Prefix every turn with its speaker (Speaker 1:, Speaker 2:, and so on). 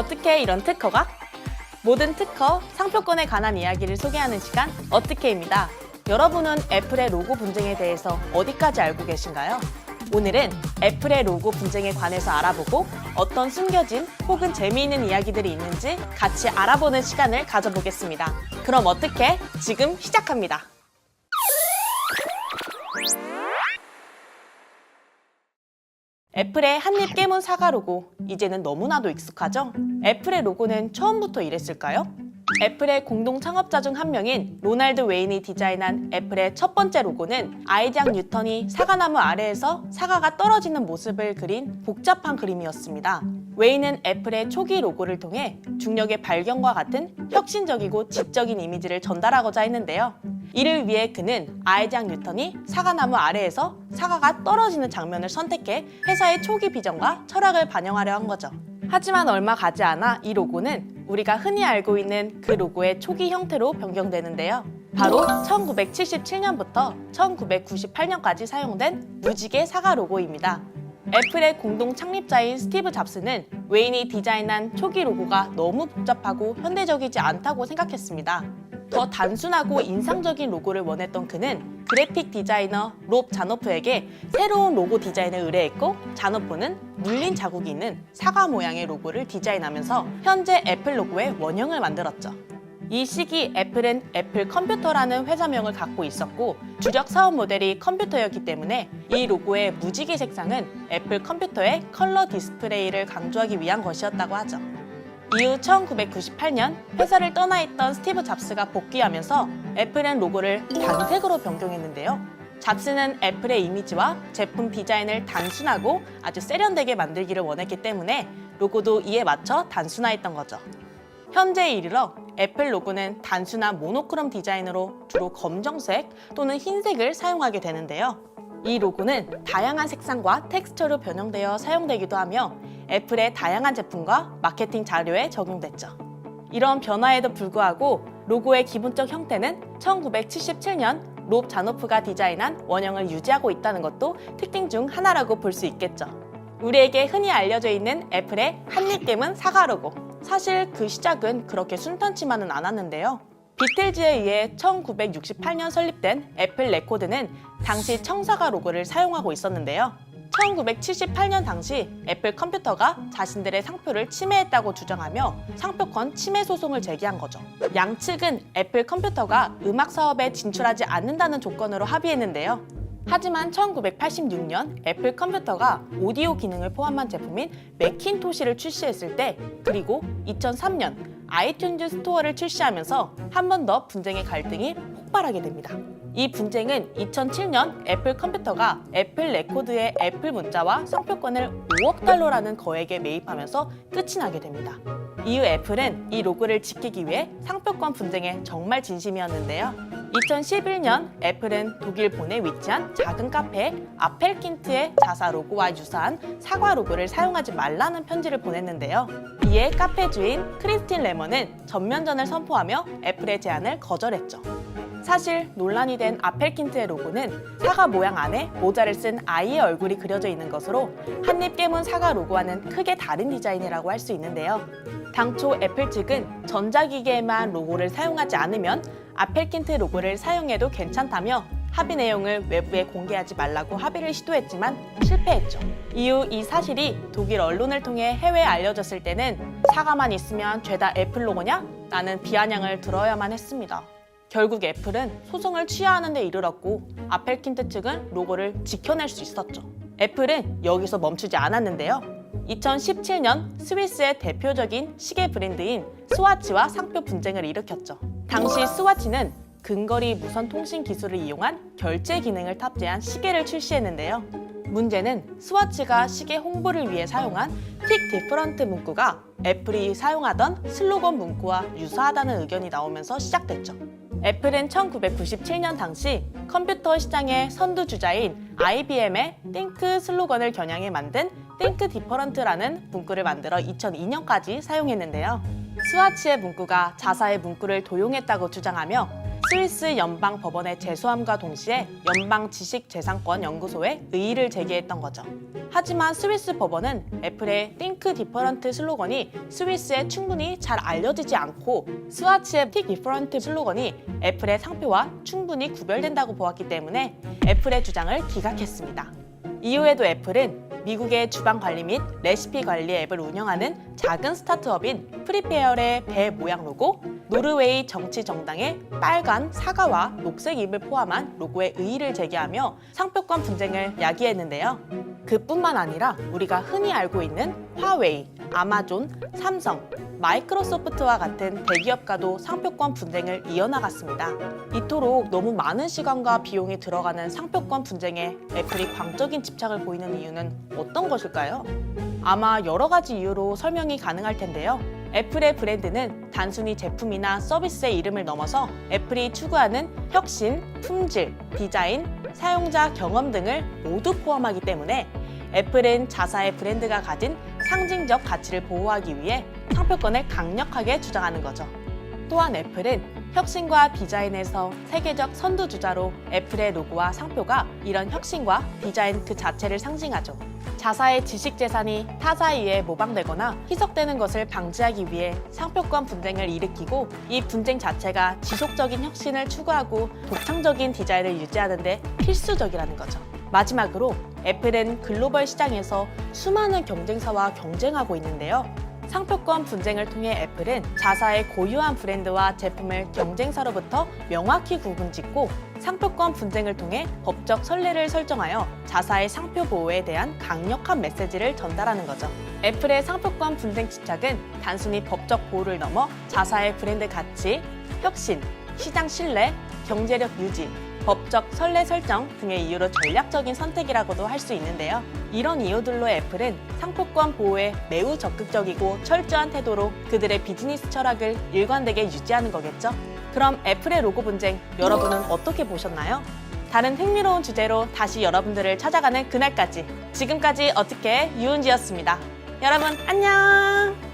Speaker 1: 어떻게 이런 특허가? 모든 특허, 상표권에 관한 이야기를 소개하는 시간 어떻게입니다. 여러분은 애플의 로고 분쟁에 대해서 어디까지 알고 계신가요? 오늘은 애플의 로고 분쟁에 관해서 알아보고 어떤 숨겨진 혹은 재미있는 이야기들이 있는지 같이 알아보는 시간을 가져보겠습니다. 그럼 어떻게? 지금 시작합니다. 애플의 한입 깨문 사과 로고, 이제는 너무나도 익숙하죠? 애플의 로고는 처음부터 이랬을까요? 애플의 공동 창업자 중 한 명인 로널드 웨인이 디자인한 애플의 첫 번째 로고는 아이작 뉴턴이 사과나무 아래에서 사과가 떨어지는 모습을 그린 복잡한 그림이었습니다. 웨인은 애플의 초기 로고를 통해 중력의 발견과 같은 혁신적이고 지적인 이미지를 전달하고자 했는데요. 이를 위해 그는 아이작 뉴턴이 사과나무 아래에서 사과가 떨어지는 장면을 선택해 회사의 초기 비전과 철학을 반영하려 한 거죠. 하지만 얼마 가지 않아 이 로고는 우리가 흔히 알고 있는 그 로고의 초기 형태로 변경되는데요. 바로 1977년부터 1998년까지 사용된 무지개 사과 로고입니다. 애플의 공동 창립자인 스티브 잡스는 웨인이 디자인한 초기 로고가 너무 복잡하고 현대적이지 않다고 생각했습니다. 더 단순하고 인상적인 로고를 원했던 그는 그래픽 디자이너 롭 자노프에게 새로운 로고 디자인을 의뢰했고, 자노프는 물린 자국이 있는 사과 모양의 로고를 디자인하면서 현재 애플 로고의 원형을 만들었죠. 이 시기 애플은 애플 컴퓨터라는 회사명을 갖고 있었고, 주력 사업 모델이 컴퓨터였기 때문에 이 로고의 무지개 색상은 애플 컴퓨터의 컬러 디스플레이를 강조하기 위한 것이었다고 하죠. 이후 1998년 회사를 떠나 있던 스티브 잡스가 복귀하면서 애플은 로고를 단색으로 변경했는데요. 잡스는 애플의 이미지와 제품 디자인을 단순하고 아주 세련되게 만들기를 원했기 때문에 로고도 이에 맞춰 단순화했던 거죠. 현재에 이르러 애플 로고는 단순한 모노크롬 디자인으로 주로 검정색 또는 흰색을 사용하게 되는데요. 이 로고는 다양한 색상과 텍스처로 변형되어 사용되기도 하며 애플의 다양한 제품과 마케팅 자료에 적용됐죠. 이런 변화에도 불구하고 로고의 기본적 형태는 1977년 롭 자노프가 디자인한 원형을 유지하고 있다는 것도 특징 중 하나라고 볼 수 있겠죠. 우리에게 흔히 알려져 있는 애플의 한입 깨문 사과 로고. 사실 그 시작은 그렇게 순탄치만은 않았는데요. 비틀즈에 의해 1968년 설립된 애플 레코드는 당시 청사과 로고를 사용하고 있었는데요. 1978년 당시 애플 컴퓨터가 자신들의 상표를 침해했다고 주장하며 상표권 침해 소송을 제기한 거죠. 양측은 애플 컴퓨터가 음악 사업에 진출하지 않는다는 조건으로 합의했는데요. 하지만 1986년 애플 컴퓨터가 오디오 기능을 포함한 제품인 매킨토시를 출시했을 때, 그리고 2003년 아이튠즈 스토어를 출시하면서 한 번 더 분쟁의 갈등이 폭발하게 됩니다. 이 분쟁은 2007년 애플 컴퓨터가 애플 레코드의 애플 문자와 상표권을 5억 달러라는 거액에 매입하면서 끝이 나게 됩니다. 이후 애플은 이 로고를 지키기 위해 상표권 분쟁에 정말 진심이었는데요. 2011년 애플은 독일 본에 위치한 작은 카페에 아펠킨트의 자사 로고와 유사한 사과 로고를 사용하지 말라는 편지를 보냈는데요. 이에 카페 주인 크리스틴 레먼은 전면전을 선포하며 애플의 제안을 거절했죠. 사실 논란이 된 아펠킨트의 로고는 사과 모양 안에 모자를 쓴 아이의 얼굴이 그려져 있는 것으로 한입 깨문 사과 로고와는 크게 다른 디자인이라고 할 수 있는데요. 당초 애플 측은 전자기기에만 로고를 사용하지 않으면 아펠킨트 로고를 사용해도 괜찮다며 합의 내용을 외부에 공개하지 말라고 합의를 시도했지만 실패했죠. 이후 이 사실이 독일 언론을 통해 해외에 알려졌을 때는 사과만 있으면 죄다 애플 로고냐? 라는 비아냥을 들어야만 했습니다. 결국 애플은 소송을 취하하는 데 이르렀고 아펠킨트 측은 로고를 지켜낼 수 있었죠. 애플은 여기서 멈추지 않았는데요. 2017년 스위스의 대표적인 시계 브랜드인 스와치와 상표 분쟁을 일으켰죠. 당시 스와치는 근거리 무선 통신 기술을 이용한 결제 기능을 탑재한 시계를 출시했는데요. 문제는 스와치가 시계 홍보를 위해 사용한 픽 디퍼런트 문구가 애플이 사용하던 슬로건 문구와 유사하다는 의견이 나오면서 시작됐죠. 애플은 1997년 당시 컴퓨터 시장의 선두주자인 IBM의 Think 슬로건을 겨냥해 만든 Think Different라는 문구를 만들어 2002년까지 사용했는데요. 스와치의 문구가 자사의 문구를 도용했다고 주장하며 스위스 연방법원에 제소함과 동시에 연방지식재산권 연구소에 의의를 제기했던 거죠. 하지만 스위스 법원은 애플의 Think Different 슬로건이 스위스에 충분히 잘 알려지지 않고 스와치의 Think Different 슬로건이 애플의 상표와 충분히 구별된다고 보았기 때문에 애플의 주장을 기각했습니다. 이후에도 애플은 미국의 주방 관리 및 레시피 관리 앱을 운영하는 작은 스타트업인 프리페어의 배 모양 로고, 노르웨이 정치 정당의 빨간 사과와 녹색 잎을 포함한 로고에 의의를 제기하며 상표권 분쟁을 야기했는데요. 그뿐만 아니라 우리가 흔히 알고 있는 화웨이, 아마존, 삼성, 마이크로소프트와 같은 대기업과도 상표권 분쟁을 이어나갔습니다. 이토록 너무 많은 시간과 비용이 들어가는 상표권 분쟁에 애플이 광적인 집착을 보이는 이유는 어떤 것일까요? 아마 여러 가지 이유로 설명이 가능할 텐데요. 애플의 브랜드는 단순히 제품이나 서비스의 이름을 넘어서 애플이 추구하는 혁신, 품질, 디자인, 사용자 경험 등을 모두 포함하기 때문에 애플은 자사의 브랜드가 가진 상징적 가치를 보호하기 위해 상표권을 강력하게 주장하는 거죠. 또한 애플은 혁신과 디자인에서 세계적 선두주자로 애플의 로고와 상표가 이런 혁신과 디자인 그 자체를 상징하죠. 자사의 지식재산이 타사에 의해 모방되거나 희석되는 것을 방지하기 위해 상표권 분쟁을 일으키고 이 분쟁 자체가 지속적인 혁신을 추구하고 독창적인 디자인을 유지하는 데 필수적이라는 거죠. 마지막으로 애플은 글로벌 시장에서 수많은 경쟁사와 경쟁하고 있는데요. 상표권 분쟁을 통해 애플은 자사의 고유한 브랜드와 제품을 경쟁사로부터 명확히 구분짓고 상표권 분쟁을 통해 법적 선례를 설정하여 자사의 상표 보호에 대한 강력한 메시지를 전달하는 거죠. 애플의 상표권 분쟁 집착은 단순히 법적 보호를 넘어 자사의 브랜드 가치, 혁신, 시장 신뢰, 경제력 유지, 법적 선례 설정 등의 이유로 전략적인 선택이라고도 할 수 있는데요. 이런 이유들로 애플은 상표권 보호에 매우 적극적이고 철저한 태도로 그들의 비즈니스 철학을 일관되게 유지하는 거겠죠. 그럼 애플의 로고 분쟁 여러분은 어떻게 보셨나요? 다른 흥미로운 주제로 다시 여러분들을 찾아가는 그날까지 지금까지 어떻게 유은지였습니다. 여러분 안녕!